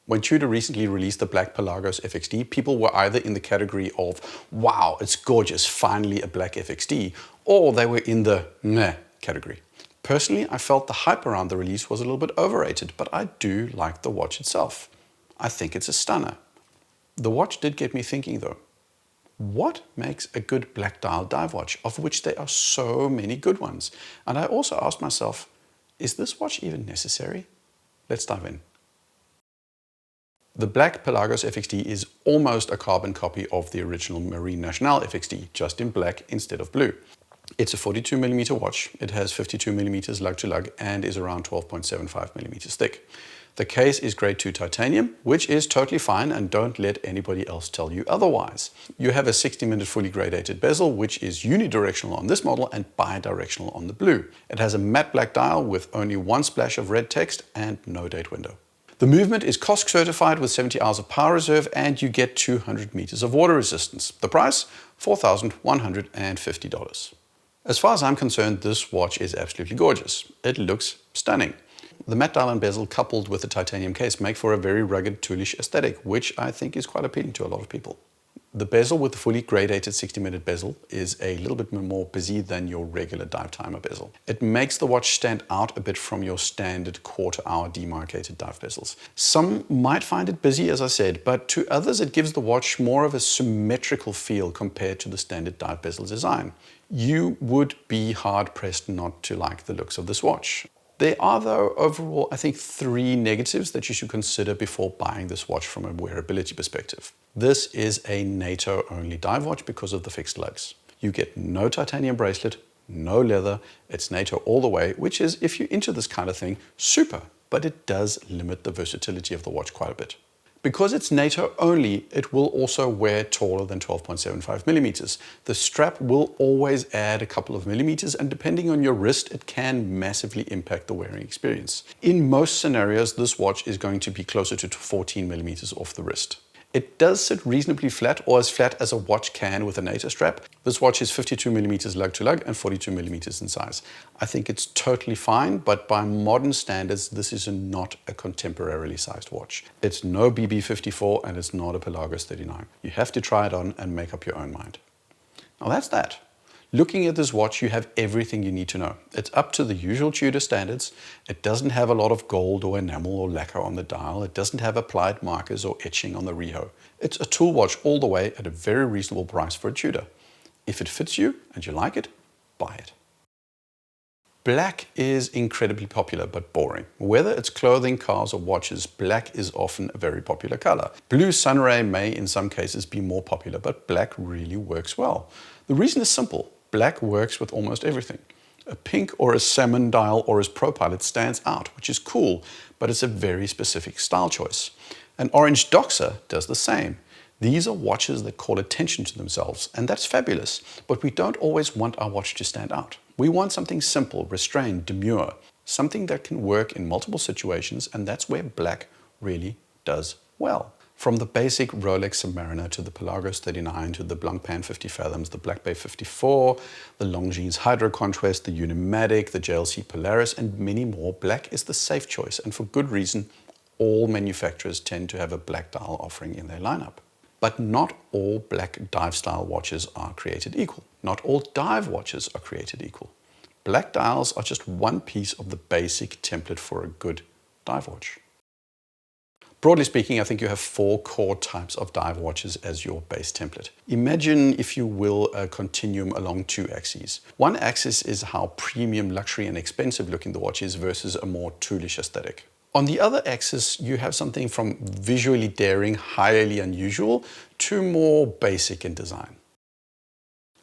When Tudor recently released the black Pelagos FXD, people were either in the category of, wow, it's gorgeous, finally a black FXD, or they were in the meh category. Personally, I felt the hype around the release was a little bit overrated, but I do like the watch itself. I think it's a stunner. The watch did get me thinking though. What makes a good black dial dive watch, of which there are so many good ones? And I also asked myself, is this watch even necessary? Let's dive in. The black Pelagos FXD is almost a carbon copy of the original Marine Nationale FXD, just in black instead of blue. It's a 42mm watch, it has 52mm lug to lug and is around 12.75mm thick. The case is grade 2 titanium, which is totally fine, and don't let anybody else tell you otherwise. You have a 60-minute fully gradated bezel, which is unidirectional on this model and bidirectional on the blue. It has a matte black dial with only one splash of red text and no date window. The movement is COSC certified with 70 hours of power reserve, and you get 200 meters of water resistance. The price, $4,150. As far as I'm concerned, this watch is absolutely gorgeous. It looks stunning. The matte dial and bezel coupled with the titanium case make for a very rugged, toolish aesthetic, which I think is quite appealing to a lot of people. The bezel with the fully gradated 60-minute bezel is a little bit more busy than your regular dive timer bezel. It makes the watch stand out a bit from your standard quarter-hour demarcated dive bezels. Some might find it busy, as I said, but to others it gives the watch more of a symmetrical feel compared to the standard dive bezel design. You would be hard-pressed not to like the looks of this watch. There are, though, overall, I think 3 negatives that you should consider before buying this watch from a wearability perspective. This is a NATO-only dive watch because of the fixed lugs. You get no titanium bracelet, no leather, it's NATO all the way, which is, if you're into this kind of thing, super, but it does limit the versatility of the watch quite a bit. Because it's NATO only, it will also wear taller than 12.75mm. The strap will always add a couple of millimeters, and depending on your wrist, it can massively impact the wearing experience. In most scenarios, this watch is going to be closer to 14mm off the wrist. It does sit reasonably flat, or as flat as a watch can with a NATO strap. This watch is 52mm lug to lug and 42mm in size. I think it's totally fine, but by modern standards, this is not a contemporarily sized watch. It's no BB54 and it's not a Pelagos 39. You have to try it on and make up your own mind. Now that's that. Looking at this watch, you have everything you need to know. It's up to the usual Tudor standards. It doesn't have a lot of gold or enamel or lacquer on the dial. It doesn't have applied markers or etching on the reho. It's a tool watch all the way at a very reasonable price for a Tudor. If it fits you and you like it, buy it. Black is incredibly popular but boring. Whether it's clothing, cars or watches, black is often a very popular color. Blue sunray may in some cases be more popular, but black really works well. The reason is simple. Black works with almost everything. A pink or a salmon dial or as ProPilot stands out, which is cool, but it's a very specific style choice. An orange Doxa does the same. These are watches that call attention to themselves, and that's fabulous, but we don't always want our watch to stand out. We want something simple, restrained, demure, something that can work in multiple situations, and that's where black really does well. From the basic Rolex Submariner to the Pelagos 39 to the Blancpain 50 Fathoms, the Black Bay 54, the Longines Hydro Conquest, the Unimatic, the JLC Polaris, and many more, black is the safe choice, and for good reason. All manufacturers tend to have a black dial offering in their lineup. But not all black dive style watches are created equal. Not all dive watches are created equal. Black dials are just one piece of the basic template for a good dive watch. Broadly speaking, I think you have 4 core types of dive watches as your base template. Imagine, if you will, a continuum along 2 axes. One axis is how premium, luxury and expensive looking the watch is versus a more toolish aesthetic. On the other axis, you have something from visually daring, highly unusual, to more basic in design.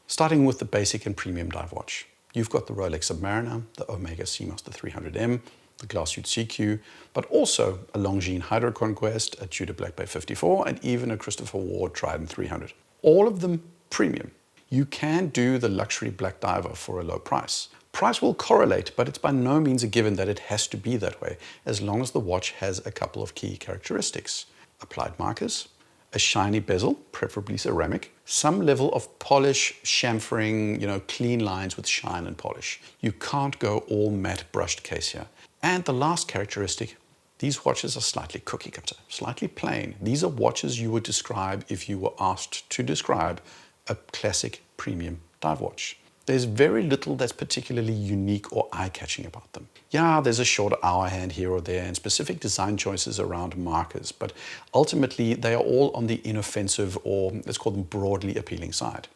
Starting with the basic and premium dive watch. You've got the Rolex Submariner, the Omega Seamaster 300M, the Glasssuit CQ, but also a Longines Hydro Conquest, a Tudor Black Bay 54, and even a Christopher Ward Trident 300. All of them premium. You can do the luxury black diver for a low price. Price will correlate, but it's by no means a given that it has to be that way, as long as the watch has a couple of key characteristics. Applied markers, a shiny bezel, preferably ceramic, some level of polish, chamfering, clean lines with shine and polish. You can't go all matte brushed case here. And the last characteristic, These watches are slightly cookie cutter, slightly plain. These are watches you would describe if you were asked to describe a classic premium dive watch. There's very little that's particularly unique or eye-catching about them. Yeah, there's a shorter hour hand here or there and specific design choices around markers, but ultimately they are all on the inoffensive, or let's call them broadly appealing side.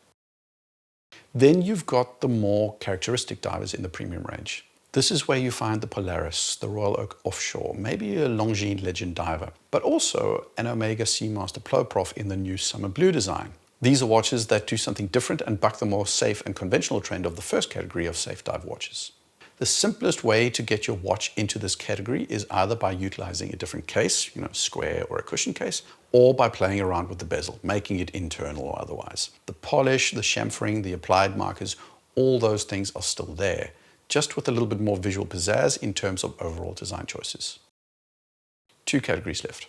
Then you've got the more characteristic divers in the premium range. This is where you find the Polaris, the Royal Oak Offshore, maybe a Longines Legend diver, but also an Omega Seamaster Ploprof in the new Summer Blue design. These are watches that do something different and buck the more safe and conventional trend of the first category of safe dive watches. The simplest way to get your watch into this category is either by utilizing a different case, square or a cushion case, or by playing around with the bezel, making it internal or otherwise. The polish, the chamfering, the applied markers, all those things are still there, just with a little bit more visual pizzazz in terms of overall design choices. 2 categories left.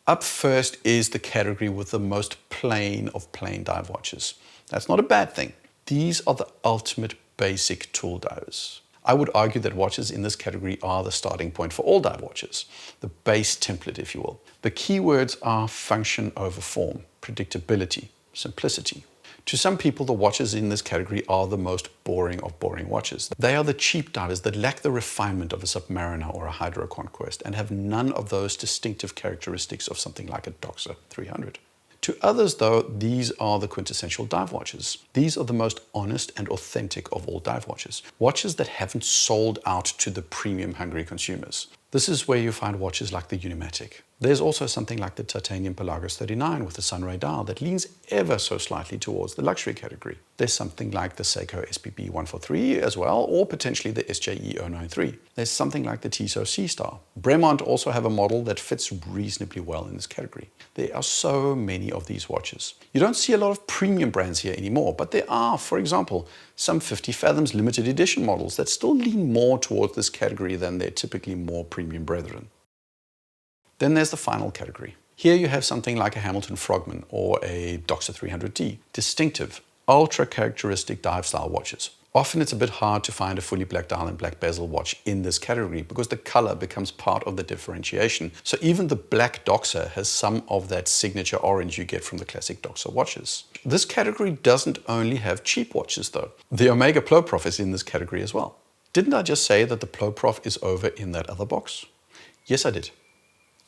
Up first is the category with the most plain of plain dive watches. That's not a bad thing. These are the ultimate basic tool divers. I would argue that watches in this category are the starting point for all dive watches, the base template, if you will. The keywords are function over form, predictability, simplicity. To some people, the watches in this category are the most boring of boring watches. They are the cheap divers that lack the refinement of a Submariner or a Hydro Conquest and have none of those distinctive characteristics of something like a Doxa 300. To others, though, these are the quintessential dive watches. These are the most honest and authentic of all dive watches. Watches that haven't sold out to the premium hungry consumers. This is where you find watches like the Unimatic. There's also something like the Titanium Pelagos 39 with the Sunray dial that leans ever so slightly towards the luxury category. There's something like the Seiko SPB 143 as well, or potentially the SJE 093. There's something like the Tissot Seastar. Bremont also have a model that fits reasonably well in this category. There are so many of these watches. You don't see a lot of premium brands here anymore, but there are, for example, some 50 Fathoms limited edition models that still lean more towards this category than their typically more premium brethren. Then there's the final category. Here you have something like a Hamilton Frogman or a Doxa 300D, distinctive, ultra characteristic dive style watches. Often it's a bit hard to find a fully black dial and black bezel watch in this category because the color becomes part of the differentiation. So even the black Doxa has some of that signature orange you get from the classic Doxa watches. This category doesn't only have cheap watches though. The Omega Ploprof is in this category as well. Didn't I just say that the Ploprof is over in that other box? Yes, I did.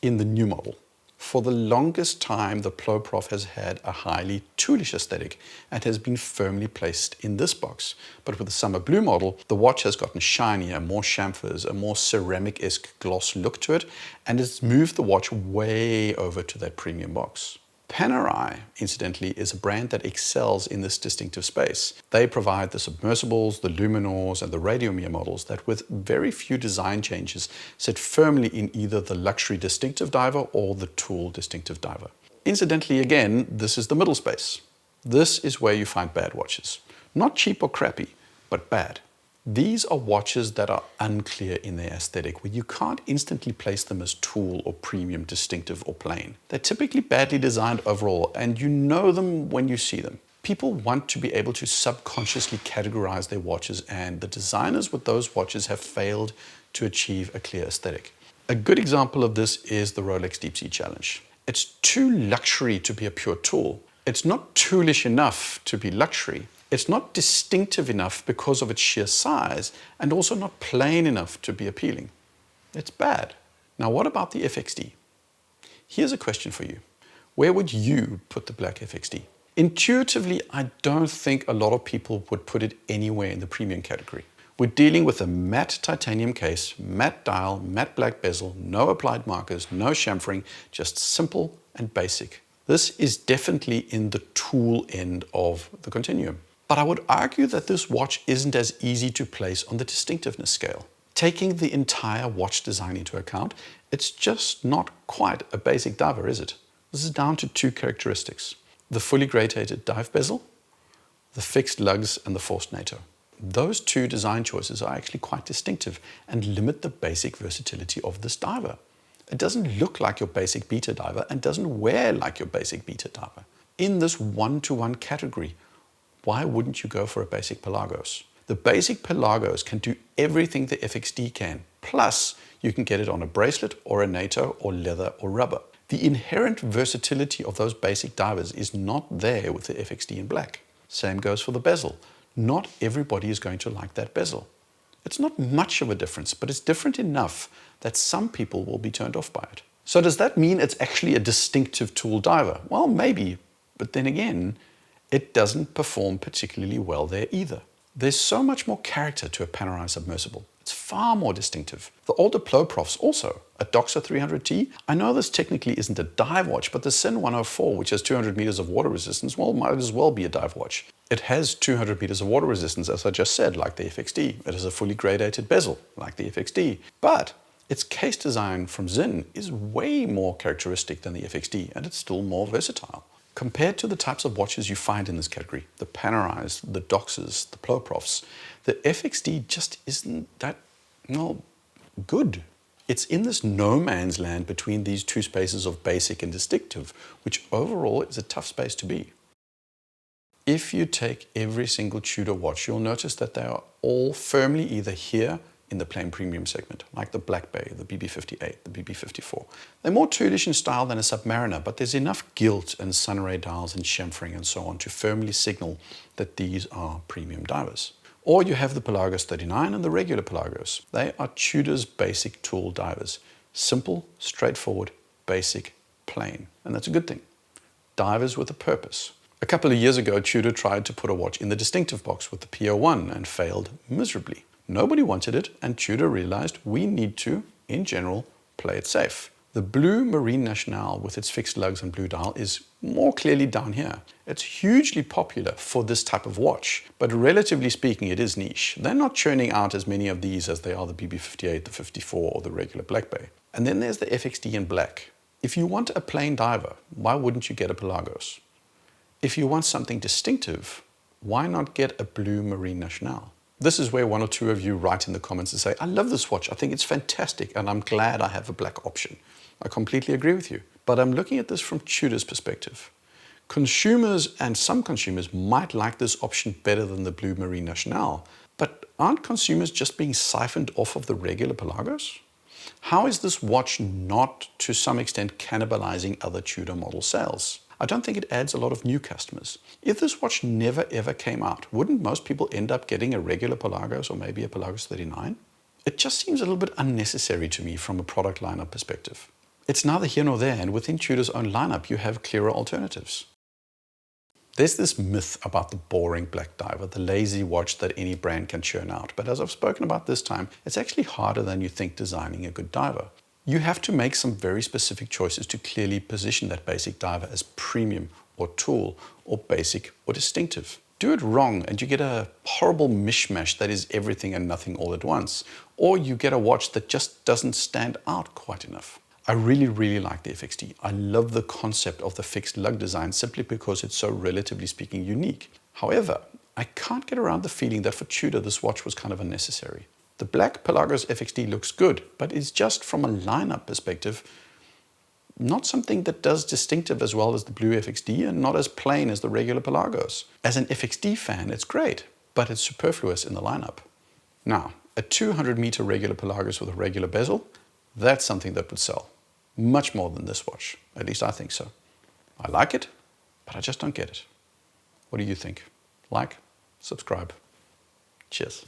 In the new model. For the longest time, the Ploprof has had a highly toolish aesthetic and has been firmly placed in this box. But with the Summer Blue model, the watch has gotten shinier, more chamfers, a more ceramic-esque gloss look to it, and it's moved the watch way over to that premium box. Panerai, incidentally, is a brand that excels in this distinctive space. They provide the submersibles, the luminors, and the radiomere models that, with very few design changes, sit firmly in either the luxury distinctive diver or the tool distinctive diver. Incidentally, again, this is the middle space. This is where you find bad watches. Not cheap or crappy, but bad. These are watches that are unclear in their aesthetic, where you can't instantly place them as tool or premium, distinctive or plain. They're typically badly designed overall, and you know them when you see them. People want to be able to subconsciously categorize their watches, and the designers with those watches have failed to achieve a clear aesthetic. A good example of this is the Rolex Deep Sea Challenge. It's too luxury to be a pure tool. It's not toolish enough to be luxury. It's not distinctive enough because of its sheer size, and also not plain enough to be appealing. It's bad. Now, what about the FXD? Here's a question for you. Where would you put the black FXD? Intuitively, I don't think a lot of people would put it anywhere in the premium category. We're dealing with a matte titanium case, matte dial, matte black bezel, no applied markers, no chamfering, just simple and basic. This is definitely in the tool end of the Continuum. But I would argue that this watch isn't as easy to place on the distinctiveness scale. Taking the entire watch design into account, it's just not quite a basic diver, is it? This is down to 2 characteristics. The fully gradated dive bezel, the fixed lugs, and the forced NATO. Those 2 design choices are actually quite distinctive and limit the basic versatility of this diver. It doesn't look like your basic beta diver and doesn't wear like your basic beta diver. In this one-to-one category, why wouldn't you go for a basic Pelagos? The basic Pelagos can do everything the FXD can, plus you can get it on a bracelet or a NATO or leather or rubber. The inherent versatility of those basic divers is not there with the FXD in black. Same goes for the bezel. Not everybody is going to like that bezel. It's not much of a difference, but it's different enough that some people will be turned off by it. So does that mean it's actually a distinctive tool diver? Well, maybe, but then again, it doesn't perform particularly well there either. There's so much more character to a Panerai submersible. It's far more distinctive. The older Plo Profs also, a Doxa 300T. I know this technically isn't a dive watch, but the Sin 104, which has 200 meters of water resistance, well, might as well be a dive watch. It has 200 meters of water resistance, as I just said, like the FXD. It has a fully gradated bezel, like the FXD. But its case design from Zin is way more characteristic than the FXD, and it's still more versatile. Compared to the types of watches you find in this category, the Panerais, the Doxas, the Plo Profs, the FXD just isn't that, well, good. It's in this no man's land between these two spaces of basic and distinctive, which overall is a tough space to be. If you take every single Tudor watch, you'll notice that they are all firmly either here in the plain premium segment, like the Black Bay, the BB58, the BB54. They're more toolish in style than a Submariner, but there's enough gilt and sunray dials and chamfering and so on to firmly signal that these are premium divers. Or you have the Pelagos 39 and the regular Pelagos. They are Tudor's basic tool divers. Simple, straightforward, basic, plain. And that's a good thing. Divers with a purpose. A couple of years ago, Tudor tried to put a watch in the distinctive box with the PO1 and failed miserably. Nobody wanted it, and Tudor realized we need to, in general, play it safe. The blue Marine Nationale with its fixed lugs and blue dial is more clearly down here. It's hugely popular for this type of watch, but relatively speaking, it is niche. They're not churning out as many of these as they are the BB58, the 54, or the regular Black Bay. And then there's the FXD in black. If you want a plain diver, why wouldn't you get a Pelagos? If you want something distinctive, why not get a blue Marine Nationale? This is where one or two of you write in the comments and say, I love this watch, I think it's fantastic, and I'm glad I have a black option. I completely agree with you, but I'm looking at this from Tudor's perspective. Consumers and some consumers might like this option better than the blue Marine Nationale, but aren't consumers just being siphoned off of the regular Pelagos? How is this watch not, to some extent, cannibalizing other Tudor model sales? I don't think it adds a lot of new customers. If this watch never ever came out, wouldn't most people end up getting a regular Pelagos or maybe a Pelagos 39? It just seems a little bit unnecessary to me from a product lineup perspective. It's neither here nor there, and within Tudor's own lineup, you have clearer alternatives. There's this myth about the boring black diver, the lazy watch that any brand can churn out. But as I've spoken about this time, it's actually harder than you think designing a good diver. You have to make some very specific choices to clearly position that basic diver as premium or tool or basic or distinctive. Do it wrong and you get a horrible mishmash that is everything and nothing all at once. Or you get a watch that just doesn't stand out quite enough. I really like the FXD. I love the concept of the fixed lug design simply because it's so relatively speaking unique. However, I can't get around the feeling that for Tudor this watch was kind of unnecessary. The black Pelagos FXD looks good, but it's just from a lineup perspective, not something that does distinctive as well as the blue FXD and not as plain as the regular Pelagos. As an FXD fan, it's great, but it's superfluous in the lineup. Now, a 200-meter regular Pelagos with a regular bezel, that's something that would sell. Much more than this watch. At least I think so. I like it, but I just don't get it. What do you think? Like, subscribe. Cheers.